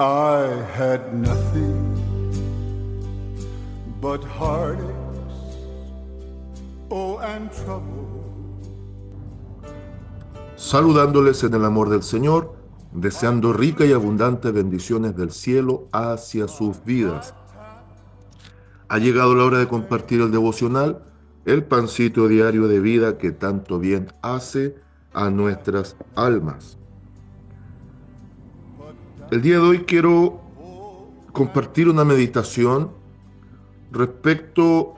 I had nothing but heartaches, oh, and trouble. Saludándoles en el amor del Señor, deseando ricas y abundantes bendiciones del cielo hacia sus vidas. Ha llegado la hora de compartir el devocional, el pancito diario de vida que tanto bien hace a nuestras almas. El día de hoy quiero compartir una meditación respecto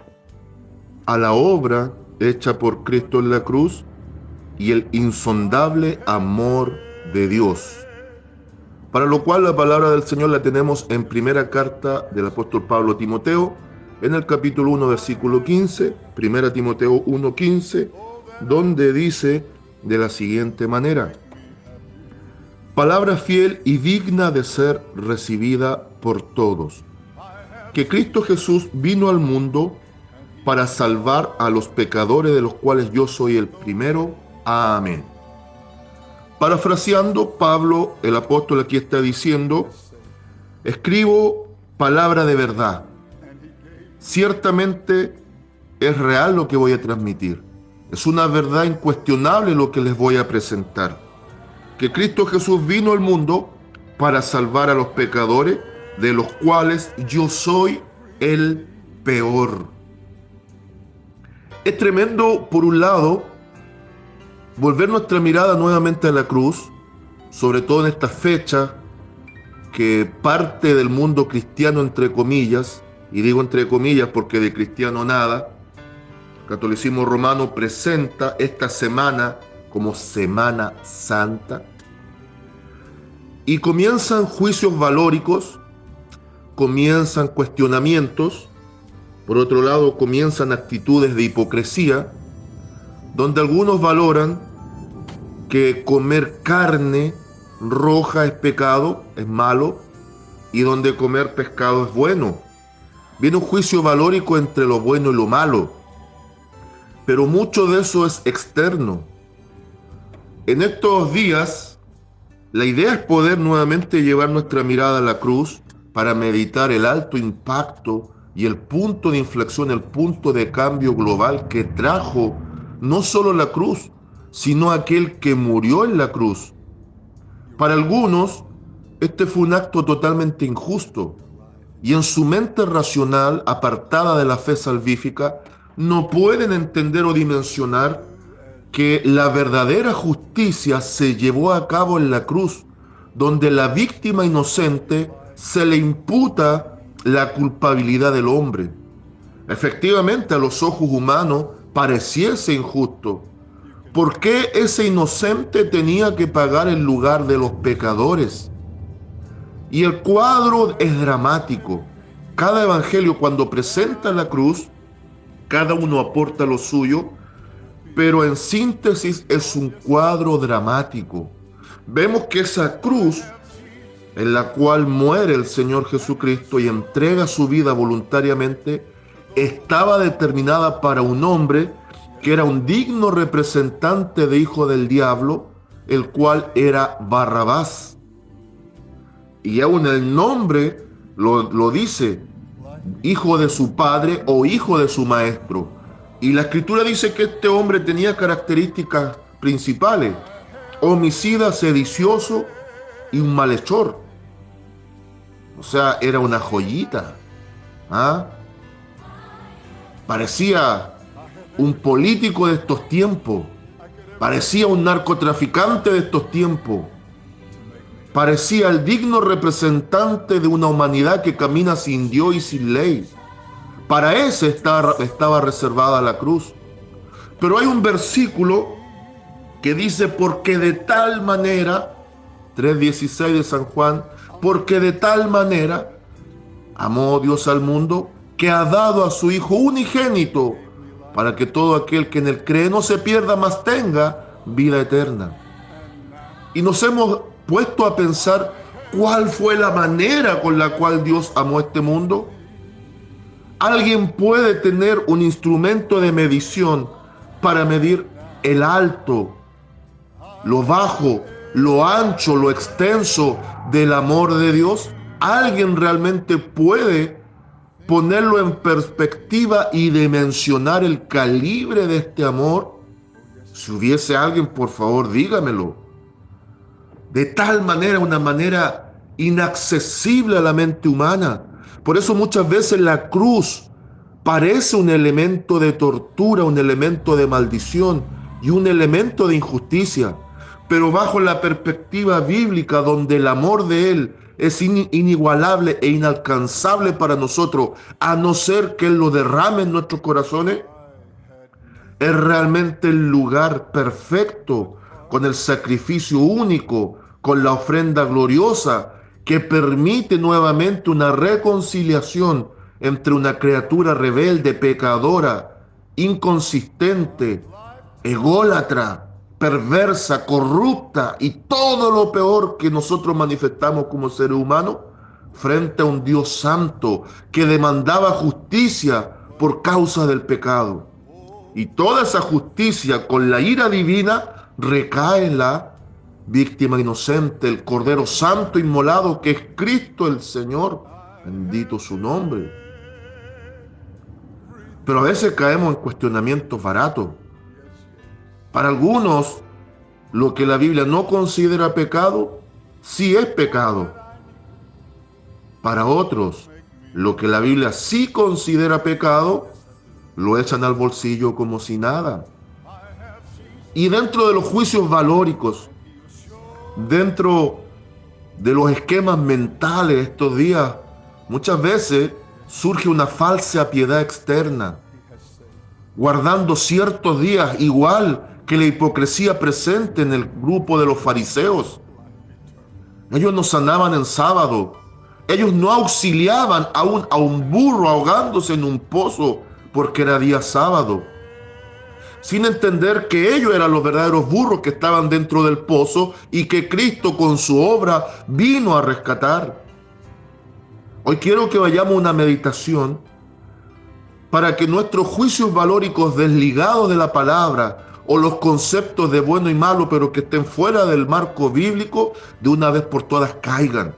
a la obra hecha por Cristo en la cruz y el insondable amor de Dios, para lo cual la palabra del Señor la tenemos en primera carta del apóstol Pablo a Timoteo, en el capítulo 1, versículo 15, primera Timoteo 1:15, donde dice de la siguiente manera: palabra fiel y digna de ser recibida por todos, que Cristo Jesús vino al mundo para salvar a los pecadores, de los cuales yo soy el primero. Amén. Parafraseando, Pablo, el apóstol, aquí está diciendo: escribo palabra de verdad. Ciertamente es real lo que voy a transmitir. Es una verdad incuestionable lo que les voy a presentar. Que Cristo Jesús vino al mundo para salvar a los pecadores, de los cuales yo soy el peor. Es tremendo, por un lado, volver nuestra mirada nuevamente a la cruz, sobre todo en esta fecha que parte del mundo cristiano, entre comillas, y digo entre comillas porque de cristiano nada. El catolicismo romano presenta esta semana como Semana Santa, y comienzan juicios valóricos, comienzan cuestionamientos, por otro lado comienzan actitudes de hipocresía, donde algunos valoran que comer carne roja es pecado, es malo, y donde comer pescado es bueno. Viene un juicio valórico entre lo bueno y lo malo, pero mucho de eso es externo. En estos días, la idea es poder nuevamente llevar nuestra mirada a la cruz para meditar el alto impacto y el punto de inflexión, el punto de cambio global que trajo no solo la cruz, sino aquel que murió en la cruz. Para algunos, este fue un acto totalmente injusto, y en su mente racional, apartada de la fe salvífica, no pueden entender o dimensionar que la verdadera justicia se llevó a cabo en la cruz, donde la víctima inocente se le imputa la culpabilidad del hombre. Efectivamente, a los ojos humanos pareciese injusto. ¿Por qué ese inocente tenía que pagar en lugar de los pecadores? Y el cuadro es dramático. Cada evangelio, cuando presenta la cruz, cada uno aporta lo suyo, pero en síntesis es un cuadro dramático. Vemos que esa cruz en la cual muere el Señor Jesucristo y entrega su vida voluntariamente, estaba determinada para un hombre que era un digno representante de hijo del diablo, el cual era Barrabás. Y aún el nombre lo dice: hijo de su padre o hijo de su maestro. Y la escritura dice que este hombre tenía características principales: homicida, sedicioso y un malhechor. O sea, era una joyita. Parecía un político de estos tiempos, parecía un narcotraficante de estos tiempos, parecía el digno representante de una humanidad que camina sin Dios y sin ley. Para ese estaba reservada la cruz. Pero hay un versículo que dice: porque de tal manera, 3:16 de San Juan, porque de tal manera amó Dios al mundo, que ha dado a su Hijo unigénito, para que todo aquel que en él cree no se pierda, mas tenga vida eterna. Y nos hemos puesto a pensar cuál fue la manera con la cual Dios amó este mundo. ¿Alguien puede tener un instrumento de medición para medir el alto, lo bajo lo ancho, lo extenso del amor de Dios? ¿Alguien realmente puede ponerlo en perspectiva y dimensionar el calibre de este amor? Si hubiese alguien, por favor, dígamelo. De tal manera, una manera inaccesible a la mente humana. Por eso muchas veces la cruz parece un elemento de tortura, un elemento de maldición y un elemento de injusticia. Pero bajo la perspectiva bíblica, donde el amor de Él es inigualable e inalcanzable para nosotros, a no ser que Él lo derrame en nuestros corazones, es realmente el lugar perfecto, con el sacrificio único, con la ofrenda gloriosa, que permite nuevamente una reconciliación entre una criatura rebelde, pecadora, inconsistente, ególatra, perversa, corrupta y todo lo peor que nosotros manifestamos como seres humanos, frente a un Dios santo que demandaba justicia por causa del pecado. Y toda esa justicia con la ira divina recae en la víctima inocente, el Cordero Santo inmolado, que es Cristo el Señor. Bendito su nombre. Pero a veces caemos en cuestionamientos baratos. Para algunos, lo que la Biblia no considera pecado, sí es pecado. Para otros, lo que la Biblia sí considera pecado, lo echan al bolsillo como si nada. Y dentro de los juicios valóricos, dentro de los esquemas mentales de estos días, muchas veces surge una falsa piedad externa, guardando ciertos días, igual que la hipocresía presente en el grupo de los fariseos. Ellos no sanaban en sábado, ellos no auxiliaban a un burro ahogándose en un pozo porque era día sábado, sin entender que ellos eran los verdaderos burros que estaban dentro del pozo y que Cristo con su obra vino a rescatar. Hoy quiero que vayamos a una meditación para que nuestros juicios valóricos desligados de la palabra o los conceptos de bueno y malo, pero que estén fuera del marco bíblico, de una vez por todas caigan.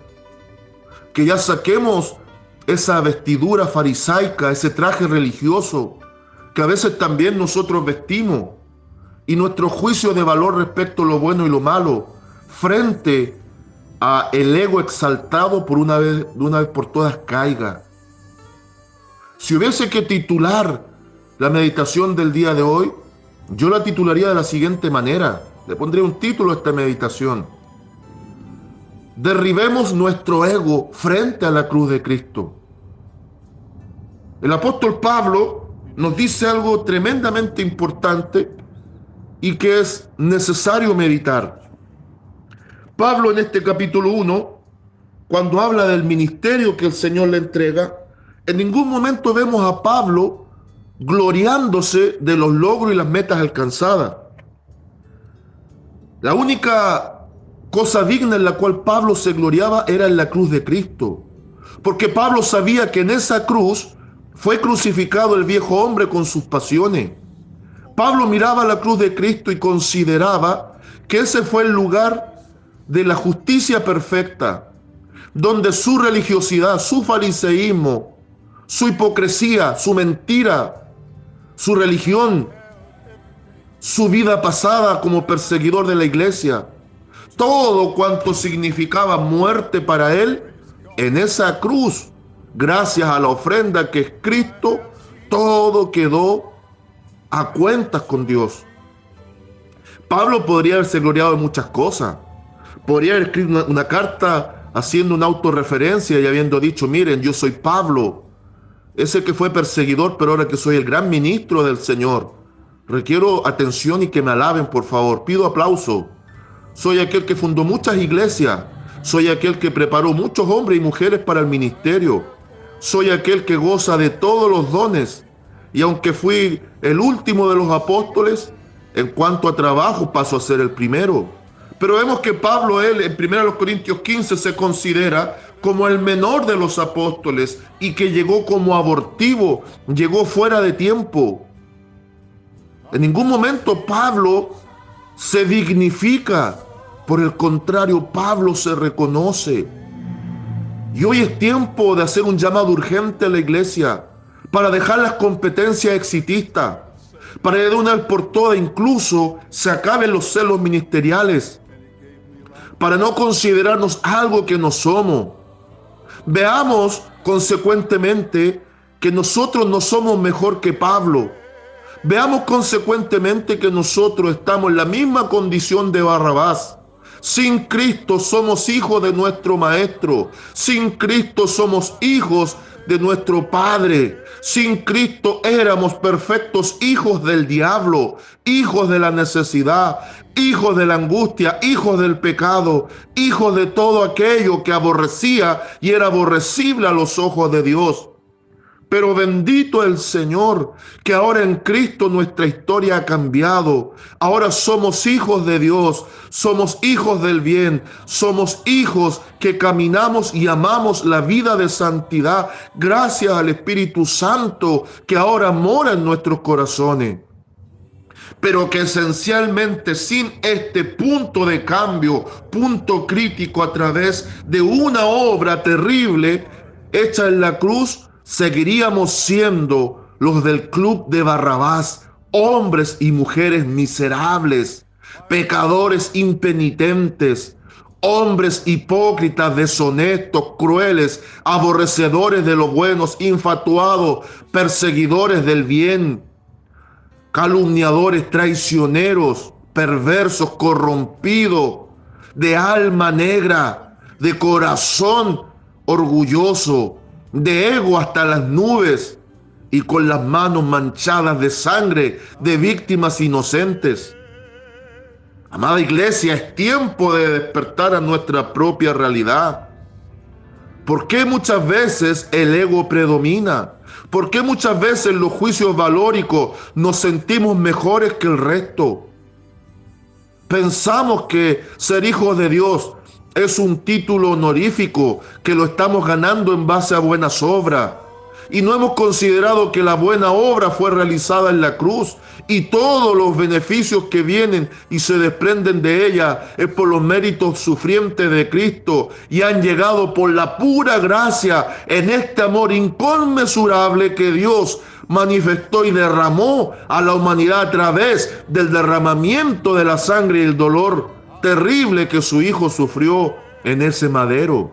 Que ya saquemos esa vestidura farisaica, ese traje religioso que a veces también nosotros vestimos, y nuestro juicio de valor respecto a lo bueno y lo malo frente a el ego exaltado de una vez por todas caiga. Si hubiese que titular la meditación del día de hoy, yo la titularía de la siguiente manera. Le pondría un título a esta meditación: derribemos nuestro ego frente a la cruz de Cristo. El apóstol Pablo nos dice algo tremendamente importante y que es necesario meditar. Pablo, en este capítulo 1, cuando habla del ministerio que el Señor le entrega, en ningún momento vemos a Pablo gloriándose de los logros y las metas alcanzadas. La única cosa digna en la cual Pablo se gloriaba era en la cruz de Cristo, porque Pablo sabía que en esa cruz fue crucificado el viejo hombre con sus pasiones. Pablo miraba la cruz de Cristo y consideraba que ese fue el lugar de la justicia perfecta, donde su religiosidad, su fariseísmo, su hipocresía, su mentira, su religión, su vida pasada como perseguidor de la iglesia, todo cuanto significaba muerte para él, en esa cruz, gracias a la ofrenda que es Cristo, todo quedó a cuentas con Dios. Pablo podría haberse gloriado de muchas cosas. Podría haber escrito una carta haciendo una autorreferencia y habiendo dicho: miren, yo soy Pablo, ese que fue perseguidor, pero ahora que soy el gran ministro del Señor, requiero atención y que me alaben, por favor. Pido aplauso. Soy aquel que fundó muchas iglesias. Soy aquel que preparó muchos hombres y mujeres para el ministerio. Soy aquel que goza de todos los dones. Y aunque fui el último de los apóstoles, en cuanto a trabajo paso a ser el primero. Pero vemos que Pablo, él en 1 Corintios 15 se considera como el menor de los apóstoles y que llegó como abortivo, llegó fuera de tiempo. En ningún momento Pablo se dignifica Por el contrario, Pablo se reconoce. Y hoy es tiempo de hacer un llamado urgente a la iglesia para dejar las competencias exitistas, para que de una vez por todas incluso se acaben los celos ministeriales, para no considerarnos algo que no somos. Veamos consecuentemente que nosotros no somos mejor que Pablo. Veamos consecuentemente que nosotros estamos en la misma condición de Barrabás. Sin Cristo somos hijos de nuestro Maestro. Sin Cristo somos hijos de nuestro Padre. Sin Cristo éramos perfectos hijos del diablo, hijos de la necesidad, hijos de la angustia, hijos del pecado, hijos de todo aquello que aborrecía y era aborrecible a los ojos de Dios. Pero bendito el Señor, que ahora en Cristo nuestra historia ha cambiado. Ahora somos hijos de Dios, somos hijos del bien, somos hijos que caminamos y amamos la vida de santidad gracias al Espíritu Santo que ahora mora en nuestros corazones. Pero que esencialmente sin este punto de cambio, punto crítico a través de una obra terrible hecha en la cruz, seguiríamos siendo los del club de Barrabás, hombres y mujeres miserables, pecadores impenitentes, hombres hipócritas, deshonestos, crueles, aborrecedores de los buenos, infatuados, perseguidores del bien, calumniadores, traicioneros, perversos, corrompidos, de alma negra, de corazón orgulloso, de ego hasta las nubes y con las manos manchadas de sangre de víctimas inocentes. Amada iglesia, es tiempo de despertar a nuestra propia realidad. ¿Por qué muchas veces el ego predomina? ¿Por qué muchas veces en los juicios valóricos nos sentimos mejores que el resto? Pensamos que ser hijos de Dios es un título honorífico que lo estamos ganando en base a buenas obras. Y no hemos considerado que la buena obra fue realizada en la cruz y todos los beneficios que vienen y se desprenden de ella es por los méritos sufrientes de Cristo y han llegado por la pura gracia en este amor inconmensurable que Dios manifestó y derramó a la humanidad a través del derramamiento de la sangre y el dolor terrible que su Hijo sufrió en ese madero.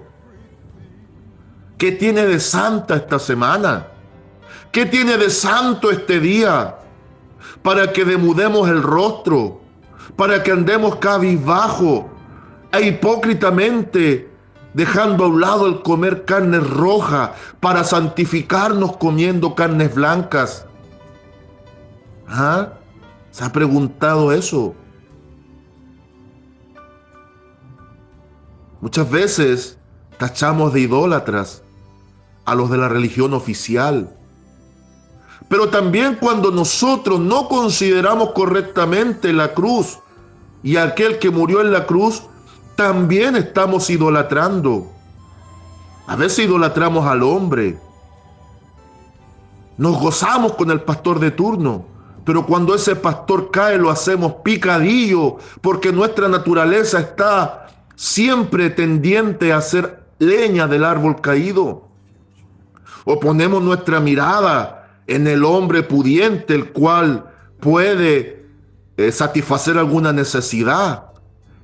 ¿Qué tiene de santa esta semana? ¿Qué tiene de santo este día? Para que demudemos el rostro, para que andemos cabizbajo e hipócritamente dejando a un lado el comer carnes rojas para santificarnos comiendo carnes blancas. ¿Ah? ¿Se ha preguntado eso? Muchas veces tachamos de idólatras a los de la religión oficial. Pero también cuando nosotros no consideramos correctamente la cruz y aquel que murió en la cruz, también estamos idolatrando. A veces idolatramos al hombre. Nos gozamos con el pastor de turno, pero cuando ese pastor cae lo hacemos picadillo porque nuestra naturaleza está siempre tendiente a hacer leña del árbol caído. O ponemos nuestra mirada en el hombre pudiente, el cual puede satisfacer alguna necesidad.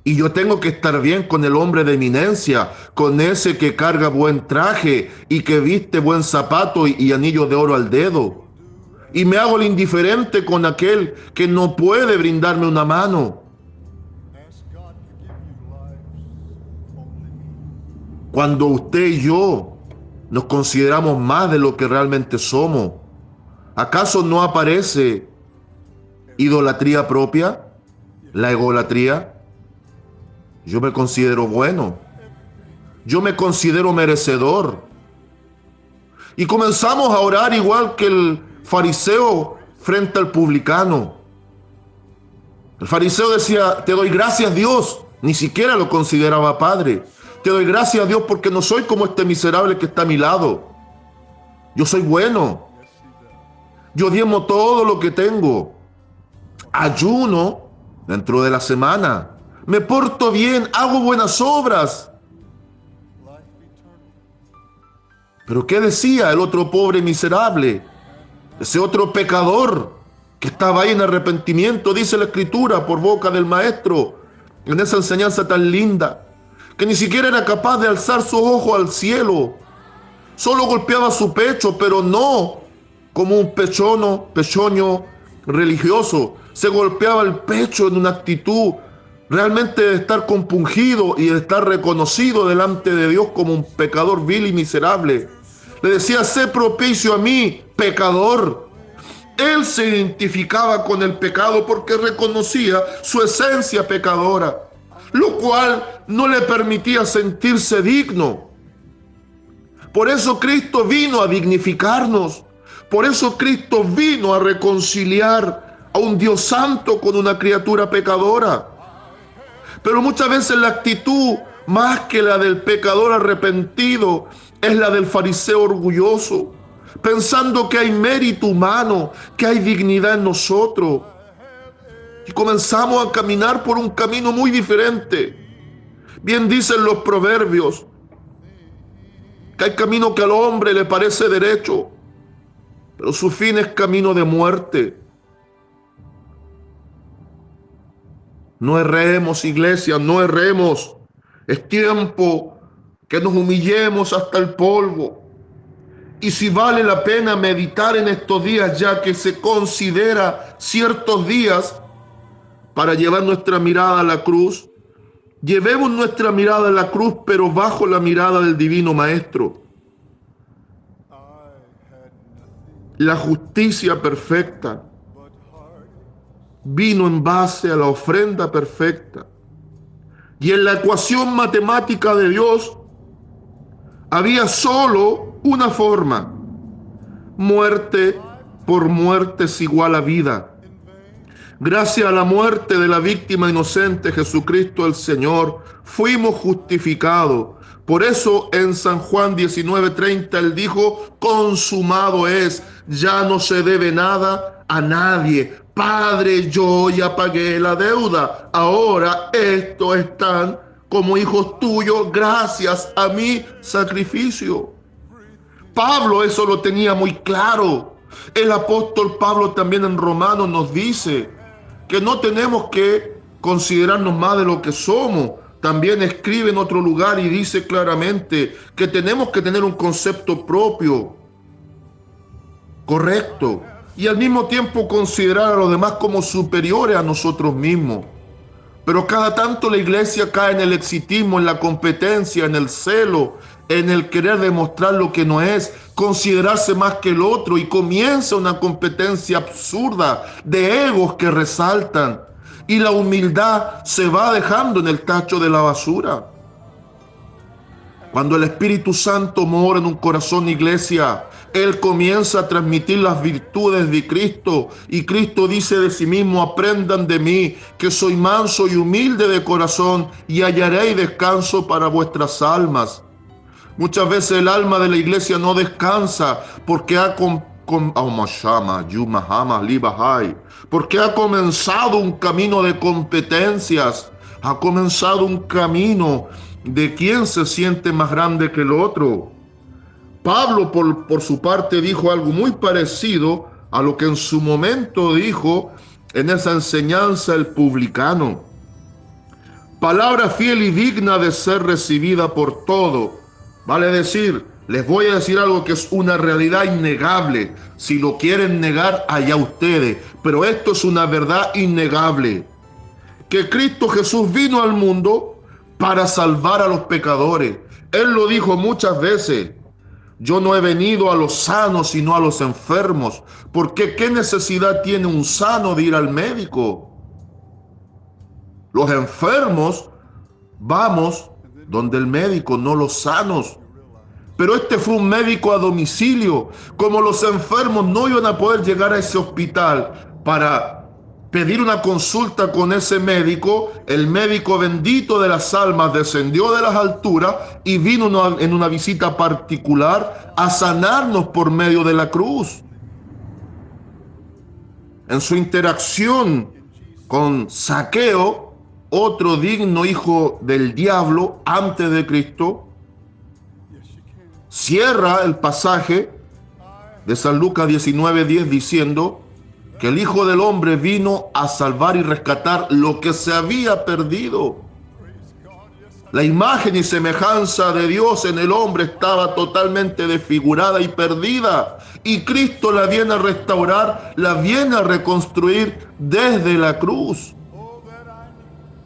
Y yo tengo que estar bien con el hombre de eminencia, con ese que carga buen traje y que viste buen zapato y anillo de oro al dedo. Y me hago el indiferente con aquel que no puede brindarme una mano. Cuando usted y yo nos consideramos más de lo que realmente somos, ¿acaso no aparece idolatría propia? La egolatría. Yo me considero bueno. Yo me considero merecedor. Y comenzamos a orar igual que el fariseo frente al publicano. El fariseo decía, te doy gracias Dios. Ni siquiera lo consideraba padre. Te doy gracias a Dios porque no soy como este miserable que está a mi lado. Yo soy bueno. Yo diezmo todo lo que tengo. Ayuno dentro de la semana. me porto bien, hago buenas obras. Pero ¿qué decía el otro pobre miserable? Ese otro pecador que estaba ahí en arrepentimiento, dice la Escritura por boca del Maestro, en esa enseñanza tan linda, que ni siquiera era capaz de alzar sus ojos al cielo. Solo golpeaba su pecho, pero no como un pechoño religioso. Se golpeaba el pecho en una actitud realmente de estar compungido y de estar reconocido delante de Dios como un pecador vil y miserable. Le decía: sé propicio a mí, pecador. Él se identificaba con el pecado porque reconocía su esencia pecadora, lo cual no le permitía sentirse digno. Por eso Cristo vino a dignificarnos. Por eso Cristo vino a reconciliar a un Dios santo con una criatura pecadora. Pero muchas veces la actitud, más que la del pecador arrepentido, es la del fariseo orgulloso, pensando que hay mérito humano, que hay dignidad en nosotros. Y comenzamos a caminar por un camino muy diferente. Bien dicen los proverbios que hay camino que al hombre le parece derecho, pero su fin es camino de muerte. No erremos, iglesia, no erremos. Es tiempo que nos humillemos hasta el polvo. Y si vale la pena meditar en estos días, ya que se considera ciertos días para llevar nuestra mirada a la cruz, llevemos nuestra mirada a la cruz, pero bajo la mirada del Divino Maestro. La justicia perfecta vino en base a la ofrenda perfecta. Y en la ecuación matemática de Dios había solo una forma: muerte por muerte es igual a vida. Gracias a la muerte de la víctima inocente, Jesucristo el Señor, fuimos justificados. Por eso en San Juan 19:30 Él dijo: consumado es, ya no se debe nada a nadie. Padre, yo ya pagué la deuda. Ahora estos están como hijos tuyos gracias a mi sacrificio. Pablo eso lo tenía muy claro. El apóstol Pablo también en Romanos nos dice que no tenemos que considerarnos más de lo que somos. También escribe en otro lugar y dice claramente que tenemos que tener un concepto propio, correcto, y al mismo tiempo considerar a los demás como superiores a nosotros mismos. Pero cada tanto la iglesia cae en el exitismo, en la competencia, en el celo, en el querer demostrar lo que no es, considerarse más que el otro, y comienza una competencia absurda de egos que resaltan, y la humildad se va dejando en el tacho de la basura. Cuando el Espíritu Santo mora en un corazón, iglesia, Él comienza a transmitir las virtudes de Cristo. Y Cristo dice de sí mismo: aprendan de mí, que soy manso y humilde de corazón, y hallaréis descanso para vuestras almas. Muchas veces el alma de la iglesia no descansa porque ha comenzado un camino de competencias, ha comenzado un camino de quién se siente más grande que el otro. Pablo, por su parte, dijo algo muy parecido a lo que en su momento dijo en esa enseñanza el publicano. Palabra fiel y digna de ser recibida por todo. Vale decir, les voy a decir algo que es una realidad innegable. Si lo quieren negar, allá ustedes. Pero esto es una verdad innegable. Que Cristo Jesús vino al mundo para salvar a los pecadores. Él lo dijo muchas veces: yo no he venido a los sanos, sino a los enfermos. Porque ¿qué necesidad tiene un sano de ir al médico? Los enfermos vamos donde el médico, no los sanos. Pero este fue un médico a domicilio. Como los enfermos no iban a poder llegar a ese hospital para pedir una consulta con ese médico, el médico bendito de las almas descendió de las alturas y vino en una visita particular a sanarnos por medio de la cruz. En su interacción con Zaqueo, otro digno hijo del diablo antes de Cristo, cierra el pasaje de San Lucas 19:10 diciendo que el Hijo del Hombre vino a salvar y rescatar lo que se había perdido. La imagen y semejanza de Dios en el hombre estaba totalmente desfigurada y perdida, y Cristo la viene a restaurar, la viene a reconstruir desde la cruz.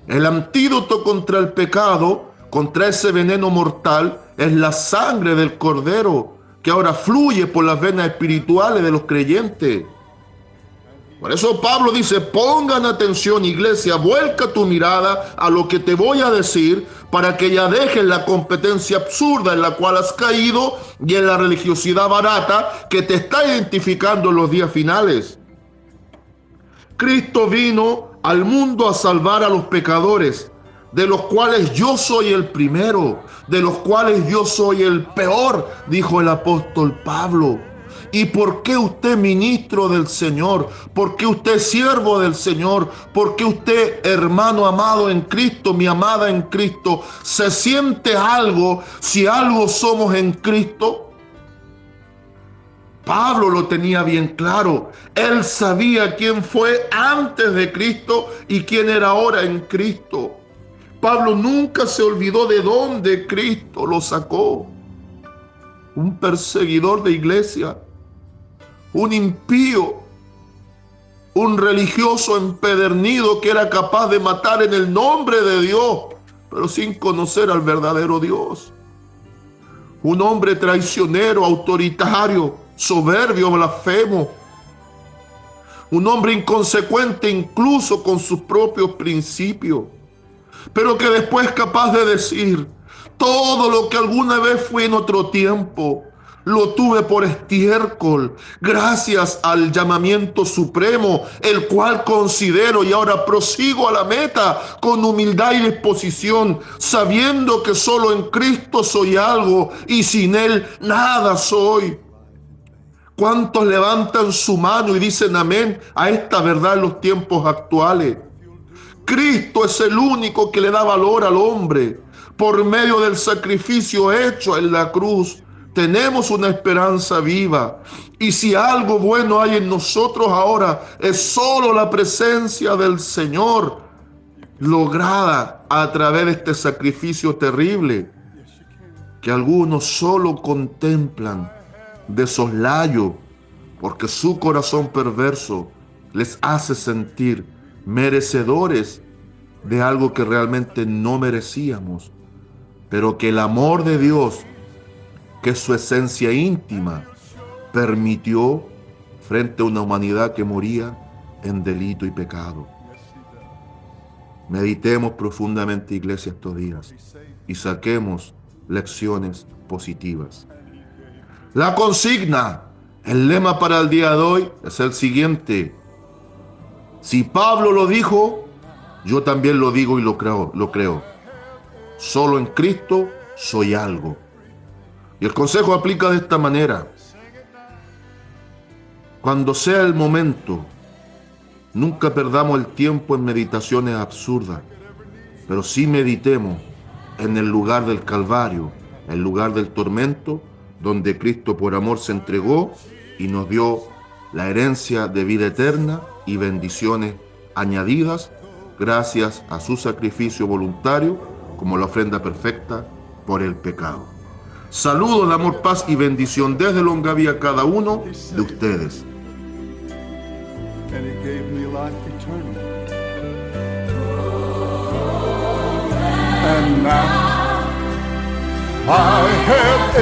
El antídoto contra el pecado, contra ese veneno mortal, es la sangre del Cordero, que ahora fluye por las venas espirituales de los creyentes. Por eso Pablo dice: pongan atención, iglesia, vuelca tu mirada a lo que te voy a decir, para que ya dejes la competencia absurda en la cual has caído y en la religiosidad barata que te está identificando en los días finales. Cristo vino al mundo a salvar a los pecadores, de los cuales yo soy el primero, de los cuales yo soy el peor, dijo el apóstol Pablo. ¿Y por qué usted ministro del Señor? ¿Por qué usted siervo del Señor? ¿Por qué usted, hermano amado en Cristo, mi amada en Cristo, se siente algo si algo somos en Cristo? Pablo lo tenía bien claro. Él sabía quién fue antes de Cristo y quién era ahora en Cristo. Pablo nunca se olvidó de dónde Cristo lo sacó. Un perseguidor de iglesia, un impío, un religioso empedernido que era capaz de matar en el nombre de Dios, pero sin conocer al verdadero Dios. Un hombre traicionero, autoritario, soberbio, blasfemo. Un hombre inconsecuente incluso con sus propios principios, pero que después es capaz de decir: todo lo que alguna vez fui en otro tiempo, lo tuve por estiércol, gracias al llamamiento supremo, el cual considero, y ahora prosigo a la meta con humildad y disposición, sabiendo que solo en Cristo soy algo y sin Él nada soy. ¿Cuántos levantan su mano y dicen amén a esta verdad en los tiempos actuales? Cristo es el único que le da valor al hombre. Por medio del sacrificio hecho en la cruz, tenemos una esperanza viva. Y si algo bueno hay en nosotros ahora, es solo la presencia del Señor, lograda a través de este sacrificio terrible, que algunos solo contemplan de soslayo, porque su corazón perverso les hace sentir merecedores de algo que realmente no merecíamos, pero que el amor de Dios, que es su esencia íntima, permitió frente a una humanidad que moría en delito y pecado. Meditemos profundamente, iglesia, estos días y saquemos lecciones positivas. La consigna, el lema para el día de hoy es el siguiente: si Pablo lo dijo, yo también lo digo y lo creo. Solo en Cristo soy algo. Y el consejo aplica de esta manera: cuando sea el momento, nunca perdamos el tiempo en meditaciones absurdas, pero sí meditemos en el lugar del Calvario, el lugar del tormento, donde Cristo por amor se entregó y nos dio la herencia de vida eterna y bendiciones añadidas gracias a su sacrificio voluntario como la ofrenda perfecta por el pecado. Saludos de amor, paz y bendición desde Longaví a cada uno de ustedes. And He gave me life eternal. And now I have